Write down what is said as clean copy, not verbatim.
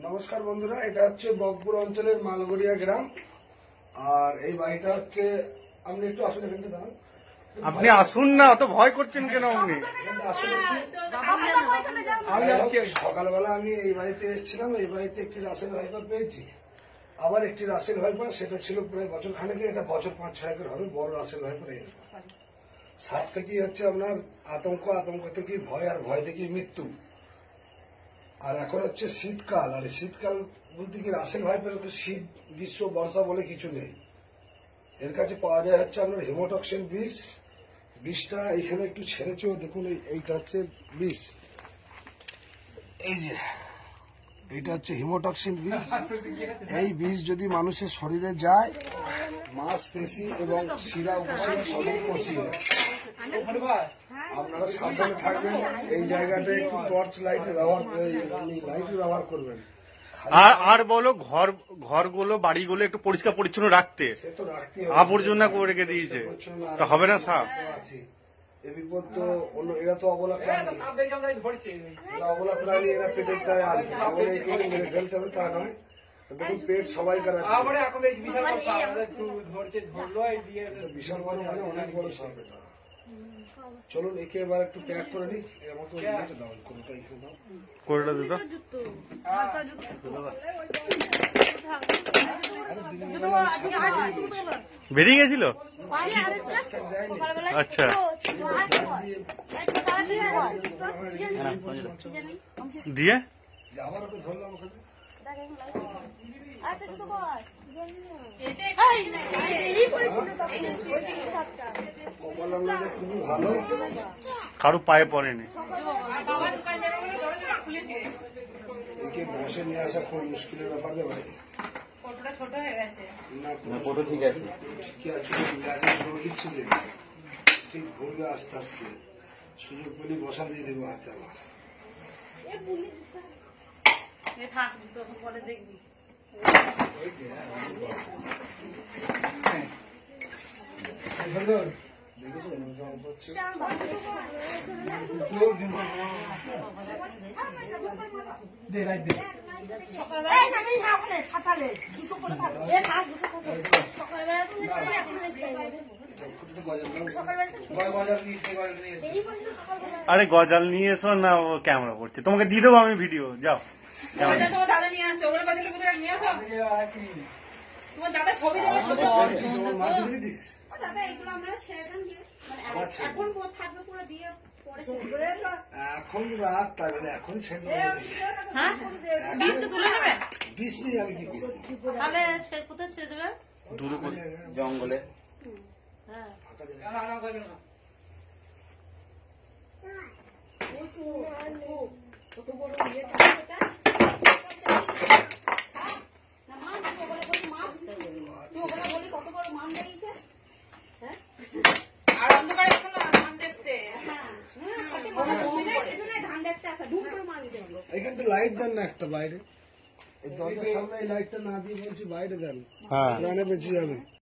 নমস্কার বন্ধুরা, এটা হচ্ছে বকপুর অঞ্চলের মালগড়িয়া গ্রাম। আর এই বাড়িটা হচ্ছে, আপনি একটু আসুন এখানে দাঁড়ান। আপনি আসুন না, অত ভয় করছেন কেন আপনি? সকালবেলা আমি এই বাড়িতে এসেছিলাম, এই বাড়িতে একটি রাসেল ভাইপার পেয়েছি, আবার একটি রাসেল ভাইপার, সেটা ছিল প্রায় বছর খানেকের, এটা বছর 5-6 হবে, বড় রাসেল ভাইপার। এই সাত থেকেই হচ্ছে আপনার আতঙ্ক থেকে ভয়, আর ভয় থেকে মৃত্যু। আর এখন হচ্ছে শীতকাল, আর শীতকাল বলতে কি রাসেল ভাইপার শীত গ্রীষ্ম বর্ষা বলে কিছু নেই। এর কাছে পাওয়া যায় হচ্ছে আপনার হেমোটক্সিন বিষটা এখানে একটু ছেড়েছেও, দেখুন এইটা হচ্ছে বিষ, এই যে এইটা হচ্ছে হিমোটক্সিন বিষ। এই বিষ যদি মানুষের শরীরে যায়, মাংসপেশি এবং শিরা উপশিরা সবই পচিয়ে যায়। আপনারা সাবধানে থাকবেন, এই জায়গাটা একটু টর্চ লাইটের ব্যবহার করবেন। আর বলো, ঘরগুলো বাড়িগুলো একটু পরিষ্কার পরিচ্ছন্ন রাখতে, আবর্জনা করে রেখে দিয়েছে তো হবে না সাপ। এ বিপদ তো অন্য, এরা তো অবলা প্রাণী, এরা পেটের দায়ে আসবে, মেরে ফেলতে হবে তা নয়। দেখুন পেট সবাইকার, বিশাল বড় মানে অনেক বড় সাপ এটা। চলুন একে এবার একটু প্যাক করে নিই। আমাকে দাও, কোনটা দিত বেরিয়ে গেছিল। আচ্ছা, দিয়ে আবার ওকে ধরলাম ওখানে। খুবই ভালো, কারো পায়ে পড়েনি। একে বসে নিয়ে আসা খুব মুশকিলের ব্যাপার রে ভাই। ছোট হয়ে গেছে না, ফটো ঠিক আছে, ঠিকই আছে। জোর দিচ্ছে যে ঠিক ঘুরবে আস্তে আস্তে, সুযোগ পেলে বসা দিয়ে দেবো হাতে আমার। দেখবি আরে গজাল নিয়ে এসো না, ও ক্যামেরা করছে, তোমাকে দিয়ে দেবো আমি ভিডিও। যাও, তোমার দাদা নিয়ে আসছে, ওর বাজারে কোথায় নিয়ে আসো, তোমার দাদা ছবি দেবে। দাদা এগুলো আমরা ছেড়ে দেন, এখন বোধ থাকবে পুরো দিয়ে এখন রাত, তাই বলে এখন ছেড়ে বিষ নিয়ে আমি কি করবো? তাহলে কোথায় ছেড়ে দেবে? দূরে জঙ্গলে। আর অন্ধকারে এসো না ধান দেখতে। এখান থেকে লাইট দেন না একটা বাইরে, এই দরজার সামনে এই লাইটটা না দিয়ে বলছি বাইরে দেন, বেঁচে যাবে।